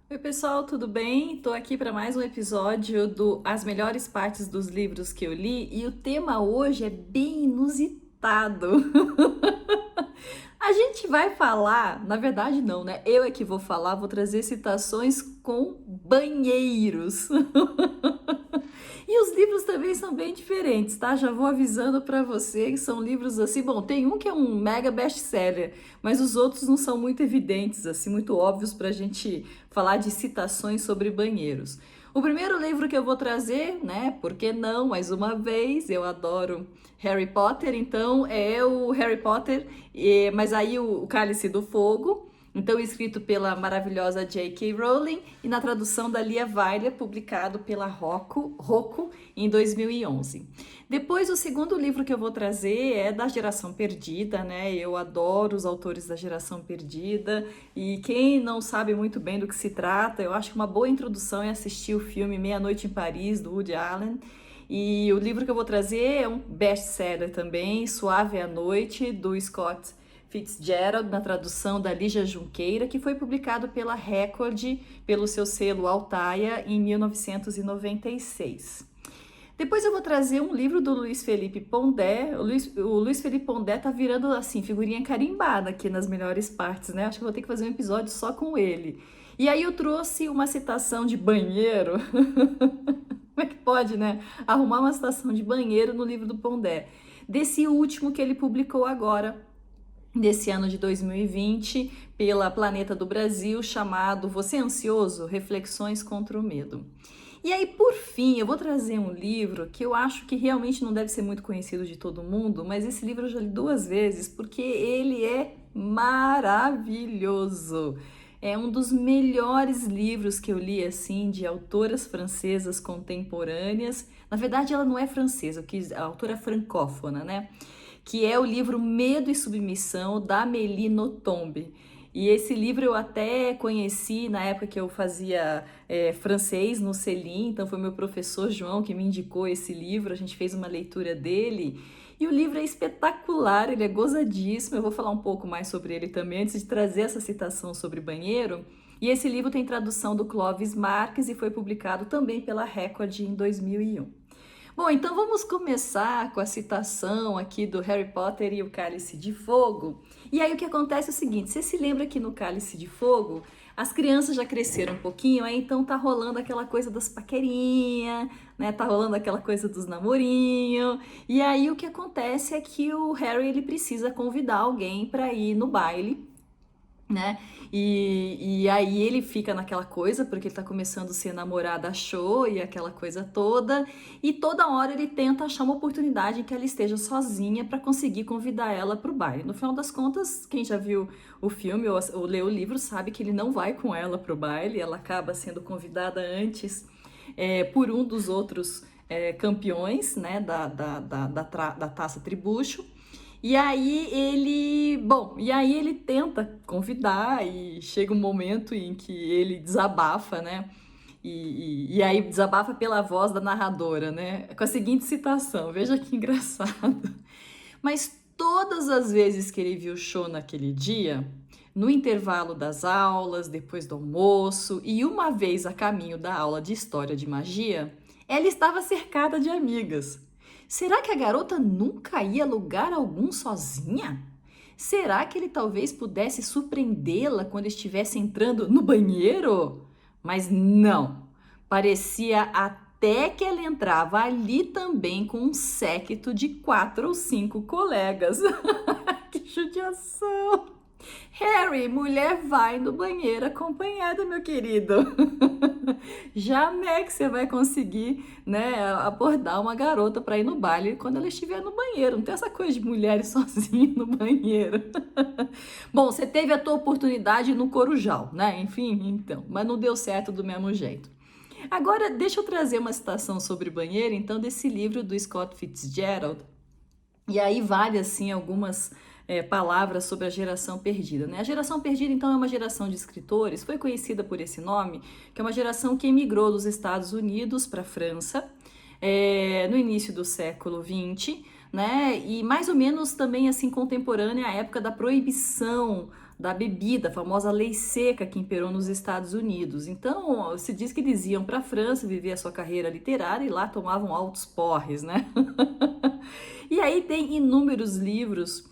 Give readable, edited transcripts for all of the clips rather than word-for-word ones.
Oi, pessoal, tudo bem? Estou aqui para mais um episódio do As Melhores Partes dos Livros que eu li e o tema hoje é bem inusitado. A gente vai falar, na verdade não, né? Eu é que vou falar, vou trazer citações com banheiros. E os livros também são bem diferentes, tá? Já vou avisando para você que são livros assim. Bom, tem um que é um mega best-seller, mas os outros não são muito evidentes, assim, muito óbvios para a gente falar de citações sobre banheiros. O primeiro livro que eu vou trazer, né? Por que não? Mais uma vez, eu adoro Harry Potter, então é o Harry Potter, mas aí o Cálice do Fogo. Então, escrito pela maravilhosa J.K. Rowling e na tradução da Lia Weiler, publicado pela Rocco em 2011. Depois, o segundo livro que eu vou trazer é da Geração Perdida, né? Eu adoro os autores da Geração Perdida e quem não sabe muito bem do que se trata, eu acho que uma boa introdução é assistir o filme Meia-Noite em Paris, do Woody Allen. E o livro que eu vou trazer é um best-seller também, Suave à Noite, do Scott Fitzgerald, na tradução da Lígia Junqueira, que foi publicado pela Record, pelo seu selo Altaia, em 1996. Depois eu vou trazer um livro do Luiz Felipe Pondé. O Luiz Felipe Pondé tá virando, assim, figurinha carimbada aqui nas melhores partes, né? Acho que eu vou ter que fazer um episódio só com ele. E aí eu trouxe uma citação de banheiro. Como é que pode, né? Arrumar uma citação de banheiro no livro do Pondé. Desse último que ele publicou agora, desse ano de 2020, pela Planeta do Brasil, chamado Você é Ansioso? Reflexões contra o Medo. E aí, por fim, eu vou trazer um livro que eu acho que realmente não deve ser muito conhecido de todo mundo, mas esse livro eu já li duas vezes porque ele é maravilhoso. É um dos melhores livros que eu li, assim, de autoras francesas contemporâneas. Na verdade, ela não é francesa, a autora é francófona, né? Que é o livro Medo e Submissão, da Amélie Nothomb. E esse livro eu até conheci na época que eu fazia francês no Selim, então foi meu professor João que me indicou esse livro, a gente fez uma leitura dele. E o livro é espetacular, ele é gozadíssimo, eu vou falar um pouco mais sobre ele também, antes de trazer essa citação sobre banheiro. E esse livro tem tradução do Clovis Marques e foi publicado também pela Record em 2001. Bom, então vamos começar com a citação aqui do Harry Potter e o Cálice de Fogo. E aí o que acontece é o seguinte, você se lembra que no Cálice de Fogo as crianças já cresceram um pouquinho, aí então tá rolando aquela coisa das paquerinhas, né? Tá rolando aquela coisa dos namorinhos. E aí o que acontece é que o Harry ele precisa convidar alguém para ir no baile, né? E aí ele fica naquela coisa, porque ele tá começando a ser namorada show e aquela coisa toda, e toda hora ele tenta achar uma oportunidade em que ela esteja sozinha para conseguir convidar ela pro baile. No final das contas, quem já viu o filme ou leu o livro sabe que ele não vai com ela pro baile, ela acaba sendo convidada antes por um dos outros campeões, né, da Taça Tribucho. E aí ele tenta convidar e chega um momento em que ele desabafa, né? E aí desabafa pela voz da narradora, né? Com a seguinte citação, veja que engraçado. Mas todas as vezes que ele viu o show naquele dia, no intervalo das aulas, depois do almoço e uma vez a caminho da aula de história de magia, ela estava cercada de amigas. Será que a garota nunca ia a lugar algum sozinha? Será que ele talvez pudesse surpreendê-la quando estivesse entrando no banheiro? Mas não. Parecia até que ela entrava ali também com um séquito de 4 ou 5 colegas. Que judiação! Harry, mulher vai no banheiro acompanhada, meu querido. Jamais que você vai conseguir, né, abordar uma garota para ir no baile quando ela estiver no banheiro. Não tem essa coisa de mulheres sozinhas no banheiro. Bom, você teve a tua oportunidade no Corujal, né? Enfim, então, mas não deu certo do mesmo jeito. Agora, deixa eu trazer uma citação sobre banheiro, então, desse livro do Scott Fitzgerald. E aí vale, assim, algumas palavras sobre a geração perdida, né? A geração perdida, então, é uma geração de escritores, foi conhecida por esse nome, que é uma geração que emigrou dos Estados Unidos para a França no início do século XX, né? E mais ou menos também assim contemporânea à época da proibição da bebida, a famosa lei seca que imperou nos Estados Unidos. Então, se diz que eles iam para a França viver a sua carreira literária e lá tomavam altos porres, né? E aí tem inúmeros livros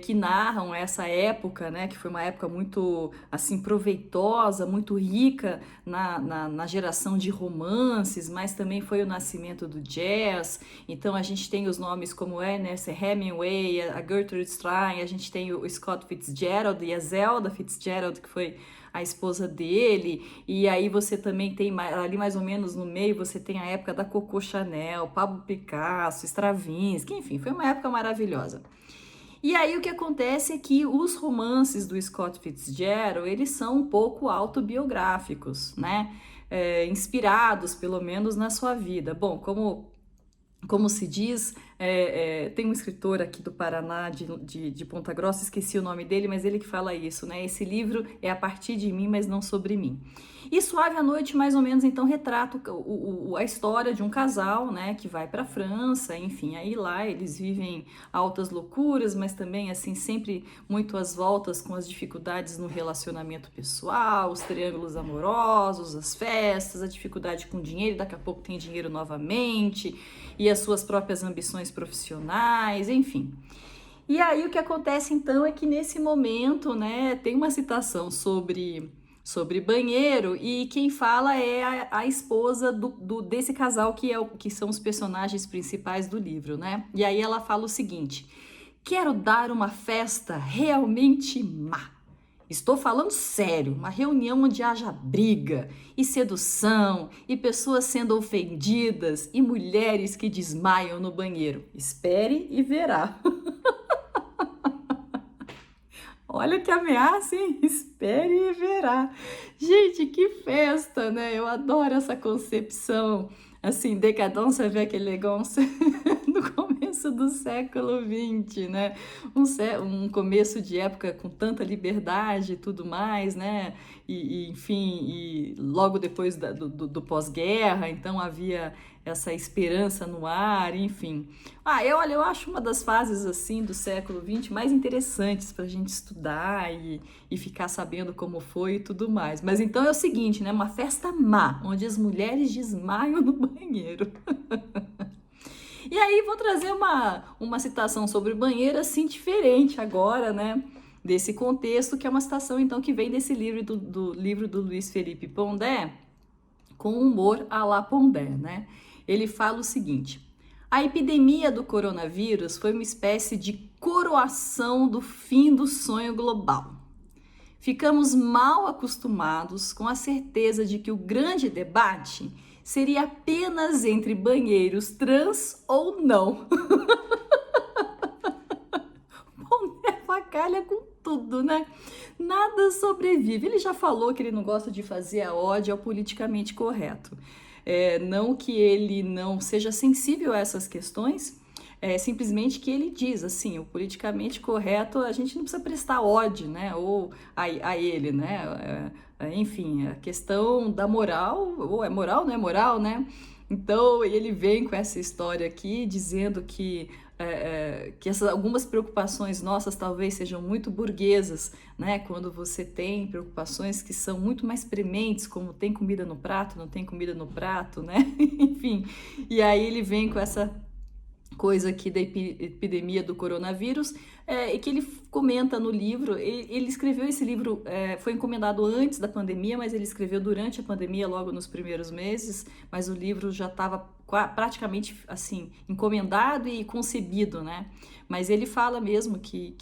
que narram essa época, né, que foi uma época muito assim proveitosa, muito rica na geração de romances, mas também foi o nascimento do jazz. Então a gente tem os nomes como Ernest Hemingway, a Gertrude Stein, a gente tem o Scott Fitzgerald e a Zelda Fitzgerald, que foi a esposa dele, e aí você também tem ali mais ou menos no meio, você tem a época da Coco Chanel, Pablo Picasso, Stravinsky, enfim, foi uma época maravilhosa. E aí o que acontece é que os romances do Scott Fitzgerald, eles são um pouco autobiográficos, né? Inspirados, pelo menos, na sua vida. Bom, como se diz, tem um escritor aqui do Paraná, de Ponta Grossa, esqueci o nome dele, mas ele que fala isso, né? Esse livro é a partir de mim, mas não sobre mim. E Suave à Noite, mais ou menos, então, retrata a história de um casal, né, que vai para a França, enfim, aí lá eles vivem altas loucuras, mas também, assim, sempre muito às voltas com as dificuldades no relacionamento pessoal, os triângulos amorosos, as festas, a dificuldade com dinheiro, daqui a pouco tem dinheiro novamente, e as suas próprias ambições profissionais, enfim. E aí o que acontece então é que nesse momento, né, tem uma citação sobre banheiro e quem fala é a esposa desse casal que são os personagens principais do livro, né? E aí ela fala o seguinte: quero dar uma festa realmente má. Estou falando sério, uma reunião onde haja briga e sedução e pessoas sendo ofendidas e mulheres que desmaiam no banheiro. Espere e verá. Olha que ameaça, hein? Espere e verá. Gente, que festa, né? Eu adoro essa concepção, assim, décadence avec élégance no começo do século XX, né? Um começo de época com tanta liberdade e tudo mais, né? Enfim, e logo depois do pós-guerra, então havia essa esperança no ar, enfim. Eu acho uma das fases, assim, do século XX mais interessantes para a gente estudar e ficar sabendo como foi e tudo mais. Mas então é o seguinte, né? Uma festa má, onde as mulheres desmaiam no banheiro. E aí vou trazer uma citação sobre o banheiro, assim, diferente agora, né? Desse contexto, que é uma citação, então, que vem desse livro do livro do Luiz Felipe Pondé, com humor à la Pondé, né? Ele fala o seguinte: a epidemia do coronavírus foi uma espécie de coroação do fim do sonho global. Ficamos mal acostumados com a certeza de que o grande debate seria apenas entre banheiros trans ou não. Pondé avacalha com tudo, né? Nada sobrevive. Ele já falou que ele não gosta de fazer a ode ao politicamente correto. Não que ele não seja sensível a essas questões, simplesmente que ele diz assim, o politicamente correto, a gente não precisa prestar ode, né, ou a ele, né, enfim, a questão da moral, ou é moral, não é moral, né, então ele vem com essa história aqui, dizendo que algumas preocupações nossas talvez sejam muito burguesas, né? Quando você tem preocupações que são muito mais prementes, como tem comida no prato, não tem comida no prato, né? Enfim, e aí ele vem com essa coisa aqui da epidemia do coronavírus, e que ele comenta no livro. Ele escreveu esse livro, foi encomendado antes da pandemia, mas ele escreveu durante a pandemia, logo nos primeiros meses, mas o livro já estava praticamente assim encomendado e concebido, né? Mas ele fala mesmo que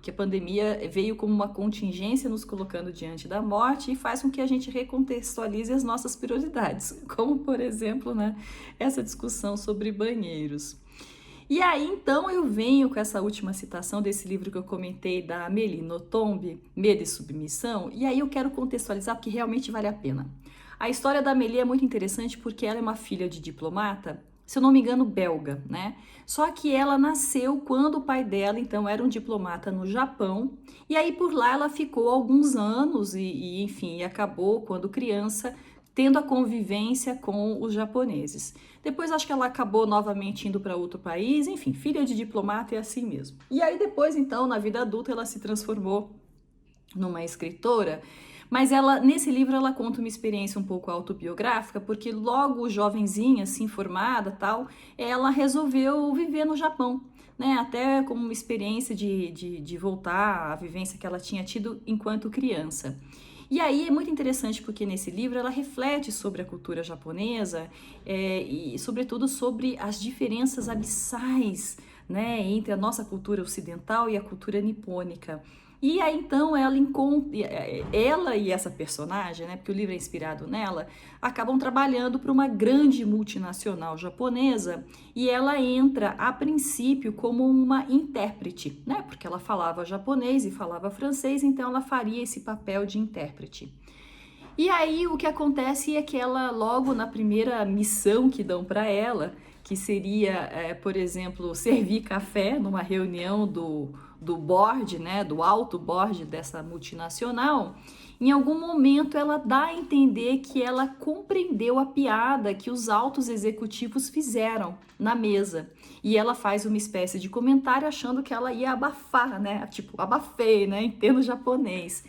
a pandemia veio como uma contingência nos colocando diante da morte e faz com que a gente recontextualize as nossas prioridades, como, por exemplo, né, essa discussão sobre banheiros. E aí, então, eu venho com essa última citação desse livro que eu comentei, da Amélie Nothomb, Medo e Submissão, e aí eu quero contextualizar porque realmente vale a pena. A história da Amélie é muito interessante porque ela é uma filha de diplomata, se eu não me engano, belga, né? Só que ela nasceu quando o pai dela, então, era um diplomata no Japão, e aí por lá ela ficou alguns anos enfim, acabou, quando criança, tendo a convivência com os japoneses. Depois acho que ela acabou novamente indo para outro país, enfim, filha de diplomata é assim mesmo. E aí depois, então, na vida adulta, ela se transformou numa escritora, mas ela, nesse livro, ela conta uma experiência um pouco autobiográfica, porque logo jovenzinha, assim, formada, tal, ela resolveu viver no Japão, né, até como uma experiência de voltar à vivência que ela tinha tido enquanto criança. E aí é muito interessante porque nesse livro ela reflete sobre a cultura japonesa e sobretudo sobre as diferenças abissais, né, entre a nossa cultura ocidental e a cultura nipônica. E aí então ela e essa personagem, né, porque o livro é inspirado nela, acabam trabalhando para uma grande multinacional japonesa e ela entra a princípio como uma intérprete, né, porque ela falava japonês e falava francês, então ela faria esse papel de intérprete. E aí o que acontece é que ela, logo na primeira missão que dão para ela, que seria, por exemplo, servir café numa reunião do board, né, do alto board dessa multinacional, em algum momento ela dá a entender que ela compreendeu a piada que os altos executivos fizeram na mesa. E ela faz uma espécie de comentário achando que ela ia abafar, né, tipo, abafei, né, em termos japonês.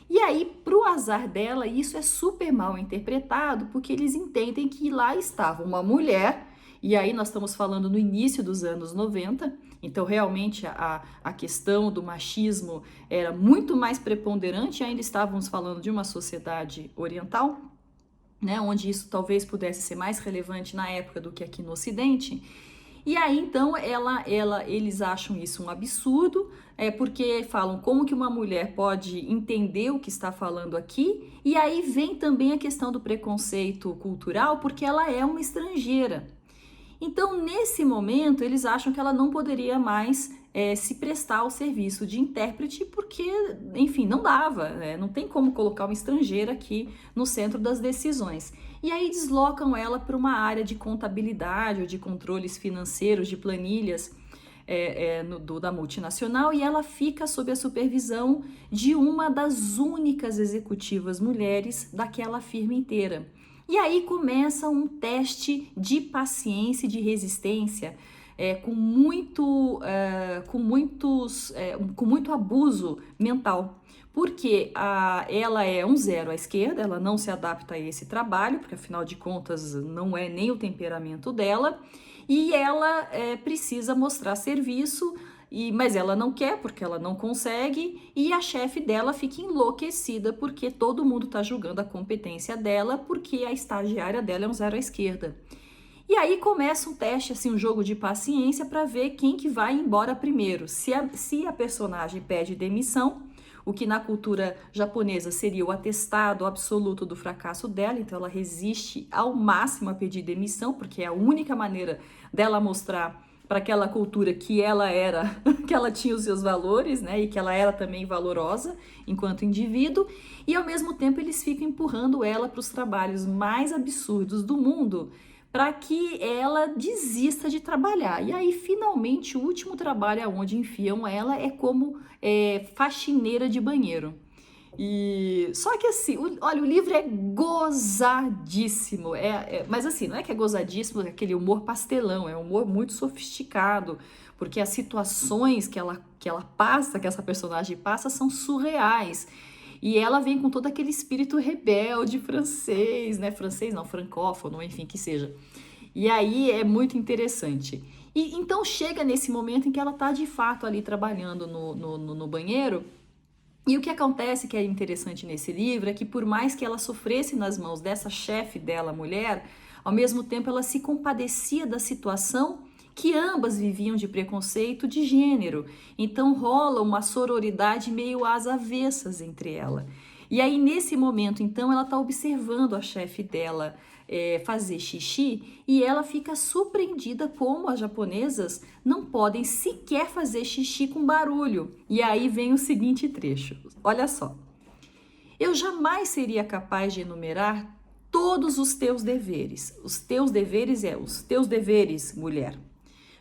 E aí, pro azar dela, isso é super mal interpretado, porque eles entendem que lá estava uma mulher, e aí nós estamos falando no início dos anos 90, então realmente a questão do machismo era muito mais preponderante, ainda estávamos falando de uma sociedade oriental, né, onde isso talvez pudesse ser mais relevante na época do que aqui no Ocidente. E aí, então, eles acham isso um absurdo, porque falam como que uma mulher pode entender o que está falando aqui, e aí vem também a questão do preconceito cultural, porque ela é uma estrangeira. Então, nesse momento, eles acham que ela não poderia mais se prestar ao serviço de intérprete, porque, enfim, não dava, né? Não tem como colocar uma estrangeira aqui no centro das decisões. E aí deslocam ela para uma área de contabilidade ou de controles financeiros, de planilhas da multinacional, e ela fica sob a supervisão de uma das únicas executivas mulheres daquela firma inteira. E aí começa um teste de paciência e de resistência com muito abuso mental. Porque ela é um zero à esquerda, ela não se adapta a esse trabalho, porque afinal de contas não é nem o temperamento dela, e ela precisa mostrar serviço, mas ela não quer porque ela não consegue, e a chefe dela fica enlouquecida porque todo mundo está julgando a competência dela, porque a estagiária dela é um zero à esquerda. E aí começa um teste, assim, um jogo de paciência para ver quem que vai embora primeiro. Se a personagem pede demissão, o que na cultura japonesa seria o atestado absoluto do fracasso dela, então ela resiste ao máximo a pedir demissão, porque é a única maneira dela mostrar para aquela cultura que ela era, que ela tinha os seus valores, né, e que ela era também valorosa enquanto indivíduo, e ao mesmo tempo eles ficam empurrando ela para os trabalhos mais absurdos do mundo, para que ela desista de trabalhar. E aí, finalmente, o último trabalho aonde enfiam ela é como faxineira de banheiro. E só que assim, olha, o livro é gozadíssimo, mas assim, não é que é gozadíssimo, é aquele humor pastelão, é um humor muito sofisticado, porque as situações que ela passa, que essa personagem passa, são surreais. E ela vem com todo aquele espírito rebelde francês, né? Francês não, francófono, enfim, que seja. E aí é muito interessante. E então chega nesse momento em que ela está de fato ali trabalhando no banheiro. E o que acontece que é interessante nesse livro é que por mais que ela sofresse nas mãos dessa chefe dela, mulher, ao mesmo tempo ela se compadecia da situação que ambas viviam de preconceito de gênero. Então rola uma sororidade meio às avessas entre ela. E aí nesse momento, então, ela está observando a chefe dela fazer xixi e ela fica surpreendida como as japonesas não podem sequer fazer xixi com barulho. E aí vem o seguinte trecho, olha só. Eu jamais seria capaz de enumerar todos os teus deveres. Os teus deveres os teus deveres, mulher.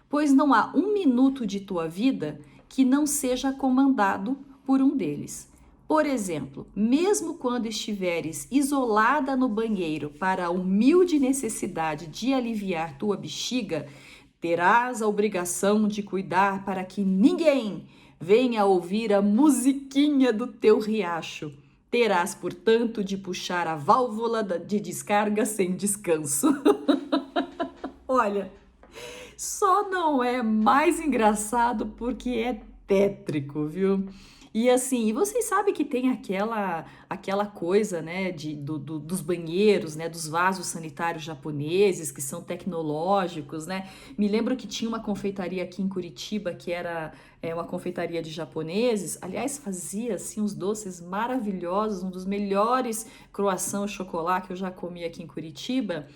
Pois não há um minuto de tua vida que não seja comandado por um deles. Por exemplo, mesmo quando estiveres isolada no banheiro para a humilde necessidade de aliviar tua bexiga, terás a obrigação de cuidar para que ninguém venha ouvir a musiquinha do teu riacho. Terás, portanto, de puxar a válvula de descarga sem descanso. Olha, só não é mais engraçado porque é tétrico, viu? E assim, e vocês sabem que tem aquela coisa, né, dos banheiros, né, dos vasos sanitários japoneses, que são tecnológicos, né? Me lembro que tinha uma confeitaria aqui em Curitiba, que era uma confeitaria de japoneses. Aliás, fazia, assim, uns doces maravilhosos, um dos melhores croissant au chocolat que eu já comi aqui em Curitiba.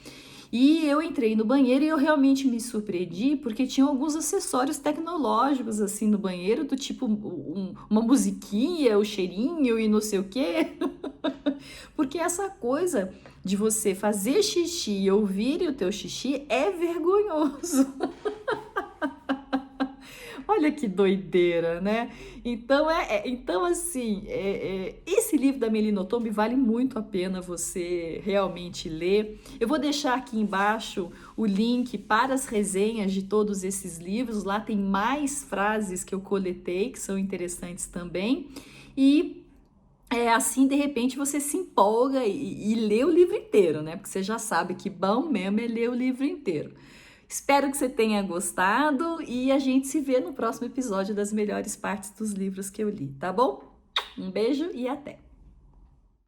E eu entrei no banheiro e eu realmente me surpreendi porque tinha alguns acessórios tecnológicos assim no banheiro, do tipo uma musiquinha, o cheirinho e não sei o quê. Porque essa coisa de você fazer xixi e ouvir o teu xixi é vergonhoso. Olha que doideira, né? Então, então assim, esse livro da Melina Otombi vale muito a pena você realmente ler. Eu vou deixar aqui embaixo o link para as resenhas de todos esses livros. Lá tem mais frases que eu coletei, que são interessantes também. E assim, de repente, você se empolga e lê o livro inteiro, né? Porque você já sabe que bom mesmo é ler o livro inteiro. Espero que você tenha gostado e a gente se vê no próximo episódio das melhores partes dos livros que eu li, tá bom? Um beijo e até!